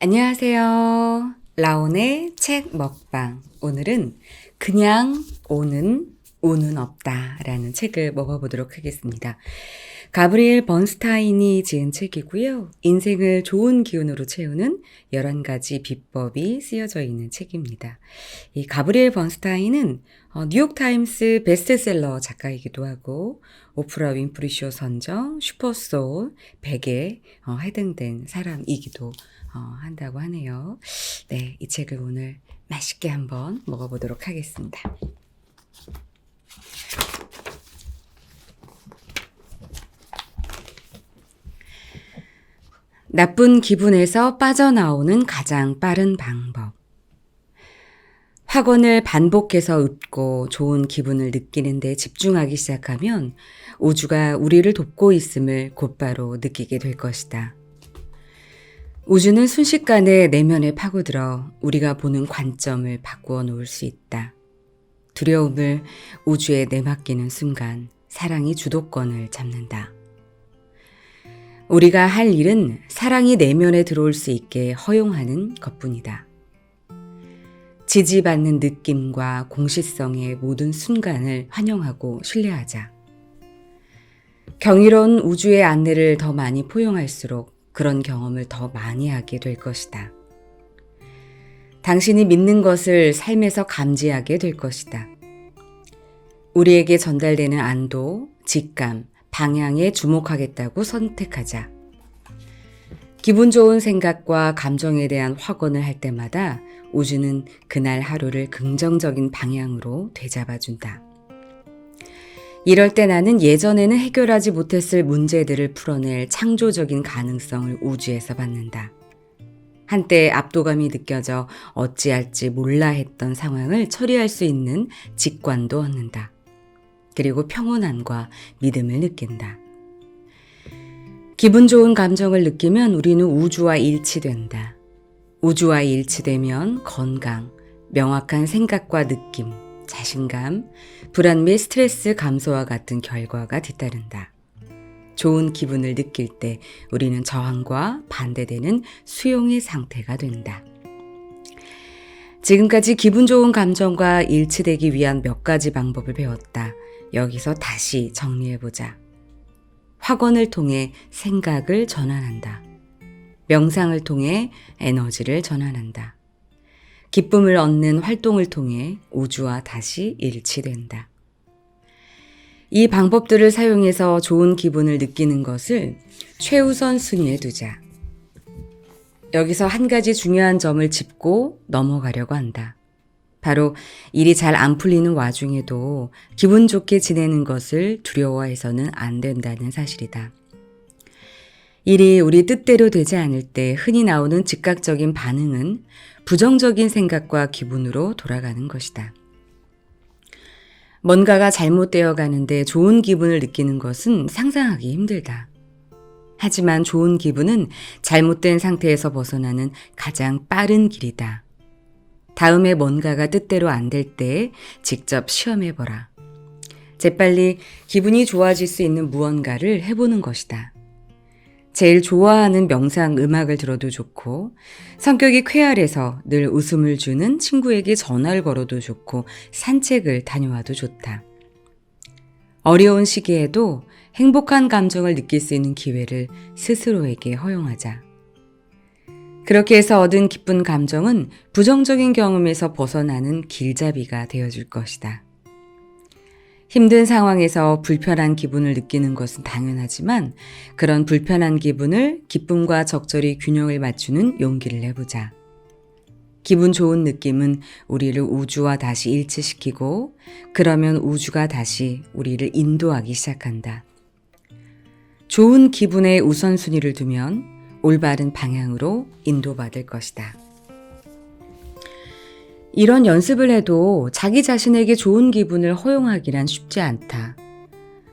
안녕하세요. 라온의 책 먹방. 오늘은 그냥 오는 운은 없다 라는 책을 먹어보도록 하겠습니다. 가브리엘 번스타인이 지은 책이고요. 인생을 좋은 기운으로 채우는 11가지 비법이 쓰여져 있는 책입니다. 이 가브리엘 번스타인은 뉴욕타임스 베스트셀러 작가이기도 하고 오프라 윈프리 쇼 선정 슈퍼소울 100에 해당된 사람이기도 한다고 하네요. 네, 이 책을 오늘 맛있게 한번 먹어보도록 하겠습니다. 나쁜 기분에서 빠져나오는 가장 빠른 방법. 확언을 반복해서 읊고 좋은 기분을 느끼는 데 집중하기 시작하면 우주가 우리를 돕고 있음을 곧바로 느끼게 될 것이다. 우주는 순식간에 내면에 파고들어 우리가 보는 관점을 바꾸어 놓을 수 있다. 두려움을 우주에 내맡기는 순간 사랑이 주도권을 잡는다. 우리가 할 일은 사랑이 내면에 들어올 수 있게 허용하는 것뿐이다. 지지받는 느낌과 공시성의 모든 순간을 환영하고 신뢰하자. 경이로운 우주의 안내를 더 많이 포용할수록 그런 경험을 더 많이 하게 될 것이다. 당신이 믿는 것을 삶에서 감지하게 될 것이다. 우리에게 전달되는 안도, 직감, 방향에 주목하겠다고 선택하자. 기분 좋은 생각과 감정에 대한 확언을 할 때마다 우주는 그날 하루를 긍정적인 방향으로 되잡아준다. 이럴 때 나는 예전에는 해결하지 못했을 문제들을 풀어낼 창조적인 가능성을 우주에서 받는다. 한때 압도감이 느껴져 어찌할지 몰라 했던 상황을 처리할 수 있는 직관도 얻는다. 그리고 평온함과 믿음을 느낀다. 기분 좋은 감정을 느끼면 우리는 우주와 일치된다. 우주와 일치되면 건강, 명확한 생각과 느낌, 자신감, 불안 및 스트레스 감소와 같은 결과가 뒤따른다. 좋은 기분을 느낄 때 우리는 저항과 반대되는 수용의 상태가 된다. 지금까지 기분 좋은 감정과 일치되기 위한 몇 가지 방법을 배웠다. 여기서 다시 정리해보자. 확언을 통해 생각을 전환한다. 명상을 통해 에너지를 전환한다. 기쁨을 얻는 활동을 통해 우주와 다시 일치된다. 이 방법들을 사용해서 좋은 기분을 느끼는 것을 최우선 순위에 두자. 여기서 한 가지 중요한 점을 짚고 넘어가려고 한다. 바로 일이 잘 안 풀리는 와중에도 기분 좋게 지내는 것을 두려워해서는 안 된다는 사실이다. 일이 우리 뜻대로 되지 않을 때 흔히 나오는 즉각적인 반응은 부정적인 생각과 기분으로 돌아가는 것이다. 뭔가가 잘못되어 가는데 좋은 기분을 느끼는 것은 상상하기 힘들다. 하지만 좋은 기분은 잘못된 상태에서 벗어나는 가장 빠른 길이다. 다음에 뭔가가 뜻대로 안 될 때 직접 시험해보라. 재빨리 기분이 좋아질 수 있는 무언가를 해보는 것이다. 제일 좋아하는 명상 음악을 들어도 좋고, 성격이 쾌활해서 늘 웃음을 주는 친구에게 전화를 걸어도 좋고, 산책을 다녀와도 좋다. 어려운 시기에도 행복한 감정을 느낄 수 있는 기회를 스스로에게 허용하자. 그렇게 해서 얻은 기쁜 감정은 부정적인 경험에서 벗어나는 길잡이가 되어줄 것이다. 힘든 상황에서 불편한 기분을 느끼는 것은 당연하지만 그런 불편한 기분을 기쁨과 적절히 균형을 맞추는 용기를 내보자. 기분 좋은 느낌은 우리를 우주와 다시 일치시키고 그러면 우주가 다시 우리를 인도하기 시작한다. 좋은 기분에 우선순위를 두면 올바른 방향으로 인도받을 것이다. 이런 연습을 해도 자기 자신에게 좋은 기분을 허용하기란 쉽지 않다.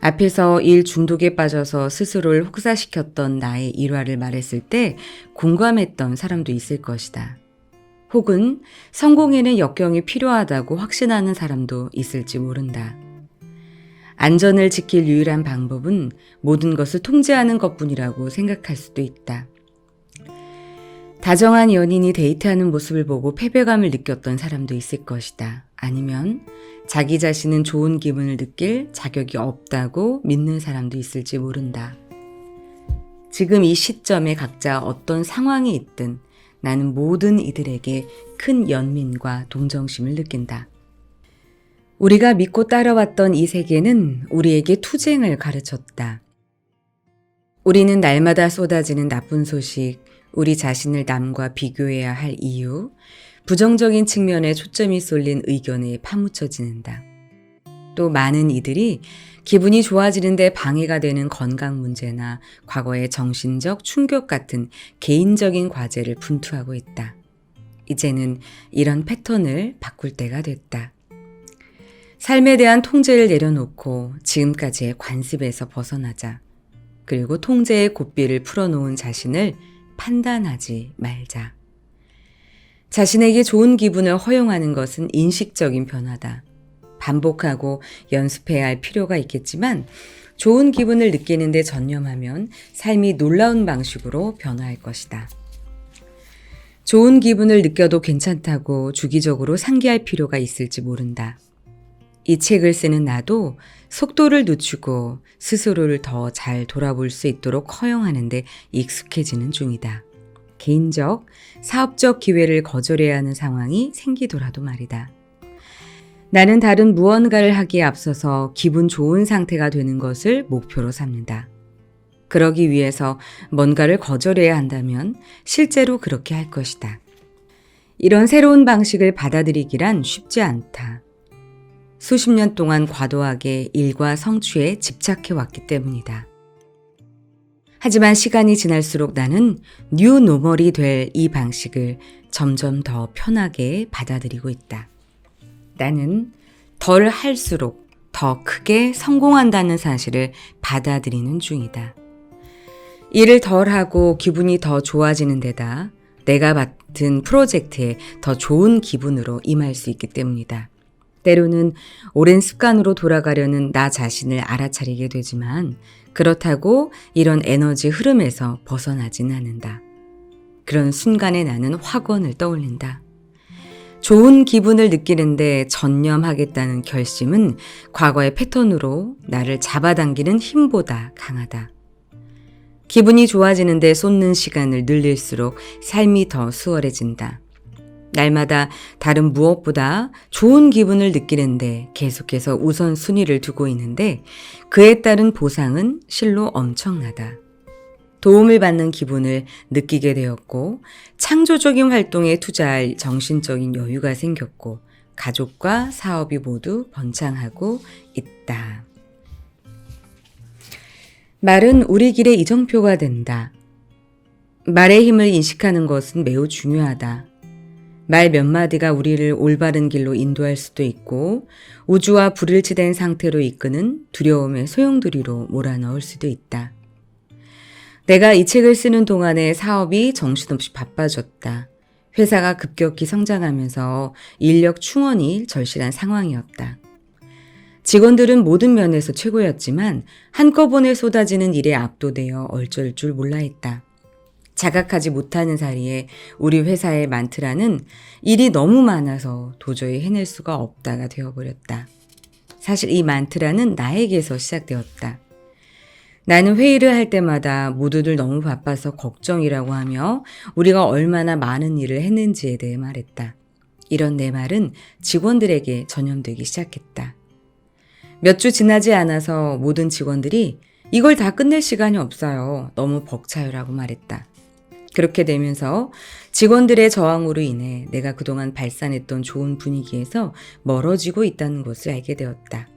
앞에서 일 중독에 빠져서 스스로를 혹사시켰던 나의 일화를 말했을 때 공감했던 사람도 있을 것이다. 혹은 성공에는 역경이 필요하다고 확신하는 사람도 있을지 모른다. 안전을 지킬 유일한 방법은 모든 것을 통제하는 것뿐이라고 생각할 수도 있다. 다정한 연인이 데이트하는 모습을 보고 패배감을 느꼈던 사람도 있을 것이다. 아니면 자기 자신은 좋은 기분을 느낄 자격이 없다고 믿는 사람도 있을지 모른다. 지금 이 시점에 각자 어떤 상황이 있든 나는 모든 이들에게 큰 연민과 동정심을 느낀다. 우리가 믿고 따라왔던 이 세계는 우리에게 투쟁을 가르쳤다. 우리는 날마다 쏟아지는 나쁜 소식, 우리 자신을 남과 비교해야 할 이유, 부정적인 측면에 초점이 쏠린 의견에 파묻혀 지는다. 또 많은 이들이 기분이 좋아지는데 방해가 되는 건강 문제나 과거의 정신적 충격 같은 개인적인 과제를 분투하고 있다. 이제는 이런 패턴을 바꿀 때가 됐다. 삶에 대한 통제를 내려놓고 지금까지의 관습에서 벗어나자. 그리고 통제의 고삐를 풀어놓은 자신을 판단하지 말자. 자신에게 좋은 기분을 허용하는 것은 인식적인 변화다. 반복하고 연습해야 할 필요가 있겠지만 좋은 기분을 느끼는 데 전념하면 삶이 놀라운 방식으로 변화할 것이다. 좋은 기분을 느껴도 괜찮다고 주기적으로 상기할 필요가 있을지 모른다. 이 책을 쓰는 나도 속도를 늦추고 스스로를 더 잘 돌아볼 수 있도록 허용하는 데 익숙해지는 중이다. 개인적, 사업적 기회를 거절해야 하는 상황이 생기더라도 말이다. 나는 다른 무언가를 하기에 앞서서 기분 좋은 상태가 되는 것을 목표로 삼는다. 그러기 위해서 뭔가를 거절해야 한다면 실제로 그렇게 할 것이다. 이런 새로운 방식을 받아들이기란 쉽지 않다. 수십 년 동안 과도하게 일과 성취에 집착해 왔기 때문이다. 하지만 시간이 지날수록 나는 뉴 노멀이 될 이 방식을 점점 더 편하게 받아들이고 있다. 나는 덜 할수록 더 크게 성공한다는 사실을 받아들이는 중이다. 일을 덜 하고 기분이 더 좋아지는 데다 내가 맡은 프로젝트에 더 좋은 기분으로 임할 수 있기 때문이다. 때로는 오랜 습관으로 돌아가려는 나 자신을 알아차리게 되지만 그렇다고 이런 에너지 흐름에서 벗어나진 않는다. 그런 순간에 나는 확언을 떠올린다. 좋은 기분을 느끼는데 전념하겠다는 결심은 과거의 패턴으로 나를 잡아당기는 힘보다 강하다. 기분이 좋아지는데 쏟는 시간을 늘릴수록 삶이 더 수월해진다. 날마다 다른 무엇보다 좋은 기분을 느끼는데 계속해서 우선순위를 두고 있는데 그에 따른 보상은 실로 엄청나다. 도움을 받는 기분을 느끼게 되었고 창조적인 활동에 투자할 정신적인 여유가 생겼고 가족과 사업이 모두 번창하고 있다. 말은 우리 길의 이정표가 된다. 말의 힘을 인식하는 것은 매우 중요하다. 말 몇 마디가 우리를 올바른 길로 인도할 수도 있고 우주와 불일치된 상태로 이끄는 두려움의 소용돌이로 몰아넣을 수도 있다. 내가 이 책을 쓰는 동안에 사업이 정신없이 바빠졌다. 회사가 급격히 성장하면서 인력 충원이 절실한 상황이었다. 직원들은 모든 면에서 최고였지만 한꺼번에 쏟아지는 일에 압도되어 얼쩔 줄 몰라 했다. 자각하지 못하는 사이에 우리 회사의 만트라는 일이 너무 많아서 도저히 해낼 수가 없다가 되어버렸다. 사실 이 만트라는 나에게서 시작되었다. 나는 회의를 할 때마다 모두들 너무 바빠서 걱정이라고 하며 우리가 얼마나 많은 일을 했는지에 대해 말했다. 이런 내 말은 직원들에게 전염되기 시작했다. 몇 주 지나지 않아서 모든 직원들이 이걸 다 끝낼 시간이 없어요. 너무 벅차요라고 말했다. 그렇게 되면서 직원들의 저항으로 인해 내가 그동안 발산했던 좋은 분위기에서 멀어지고 있다는 것을 알게 되었다.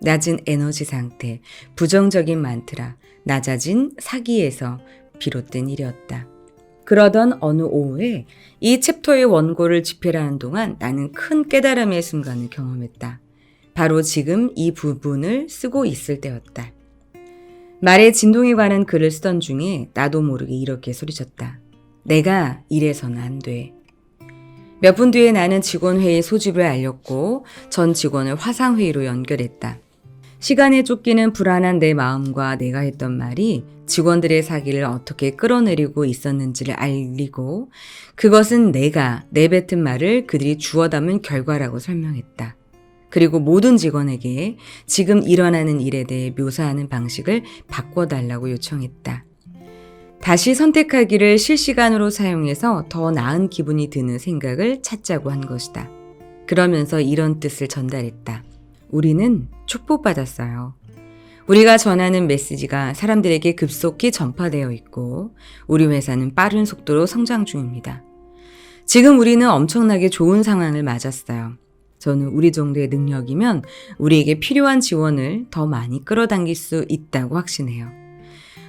낮은 에너지 상태, 부정적인 만트라, 낮아진 사기에서 비롯된 일이었다. 그러던 어느 오후에 이 챕터의 원고를 집필하는 동안 나는 큰 깨달음의 순간을 경험했다. 바로 지금 이 부분을 쓰고 있을 때였다. 말의 진동에 관한 글을 쓰던 중에 나도 모르게 이렇게 소리쳤다. 내가 이래서는 안 돼. 몇 분 뒤에 나는 직원회의 소집을 알렸고 전 직원을 화상회의로 연결했다. 시간에 쫓기는 불안한 내 마음과 내가 했던 말이 직원들의 사기를 어떻게 끌어내리고 있었는지를 알리고 그것은 내가 내뱉은 말을 그들이 주워 담은 결과라고 설명했다. 그리고 모든 직원에게 지금 일어나는 일에 대해 묘사하는 방식을 바꿔달라고 요청했다. 다시 선택하기를 실시간으로 사용해서 더 나은 기분이 드는 생각을 찾자고 한 것이다. 그러면서 이런 뜻을 전달했다. 우리는 축복받았어요. 우리가 전하는 메시지가 사람들에게 급속히 전파되어 있고 우리 회사는 빠른 속도로 성장 중입니다. 지금 우리는 엄청나게 좋은 상황을 맞았어요. 저는 우리 정도의 능력이면 우리에게 필요한 지원을 더 많이 끌어당길 수 있다고 확신해요.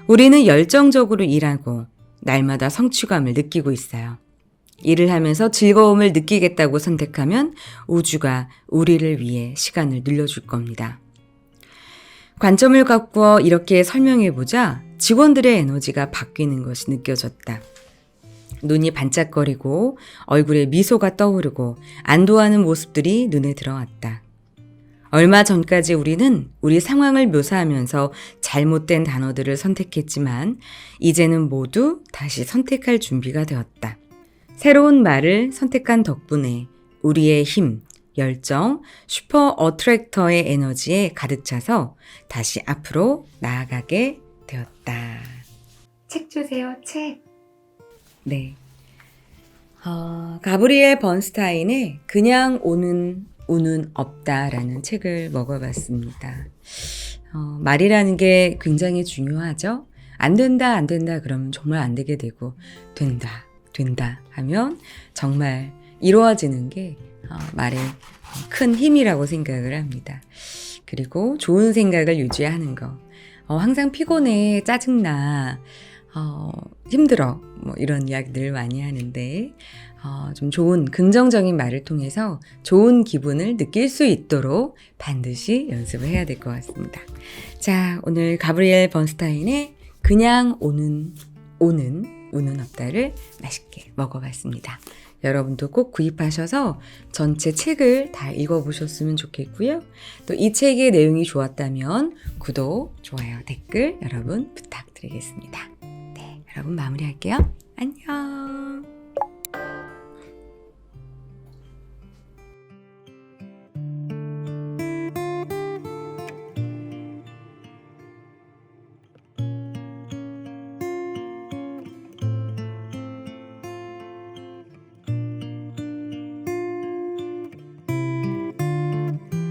우리는 열정적으로 일하고 날마다 성취감을 느끼고 있어요. 일을 하면서 즐거움을 느끼겠다고 선택하면 우주가 우리를 위해 시간을 늘려줄 겁니다. 관점을 바꾸어 이렇게 설명해보자 직원들의 에너지가 바뀌는 것이 느껴졌다. 눈이 반짝거리고 얼굴에 미소가 떠오르고 안도하는 모습들이 눈에 들어왔다. 얼마 전까지 우리는 우리 상황을 묘사하면서 잘못된 단어들을 선택했지만 이제는 모두 다시 선택할 준비가 되었다. 새로운 말을 선택한 덕분에 우리의 힘, 열정, 슈퍼 어트랙터의 에너지에 가득 차서 다시 앞으로 나아가게 되었다. 책 주세요, 책. 네. 가브리엘 번스타인의 그냥 오는 운은 없다라는 책을 먹어봤습니다. 말이라는 게 굉장히 중요하죠. 안 된다, 안 된다 그러면 정말 안 되게 되고 된다, 된다 하면 정말 이루어지는 게 말의 큰 힘이라고 생각을 합니다. 그리고 좋은 생각을 유지하는 거. 항상 피곤해, 짜증나, 힘들어 뭐 이런 이야기들 많이 하는데 좀 좋은 긍정적인 말을 통해서 좋은 기분을 느낄 수 있도록 반드시 연습을 해야 될 것 같습니다. 자, 오늘 가브리엘 번스타인의 그냥 오는 운은 없다를 맛있게 먹어봤습니다. 여러분도 꼭 구입하셔서 전체 책을 다 읽어보셨으면 좋겠고요. 또 이 책의 내용이 좋았다면 구독, 좋아요, 댓글 여러분 부탁드리겠습니다. 네, 여러분 마무리할게요. 안녕.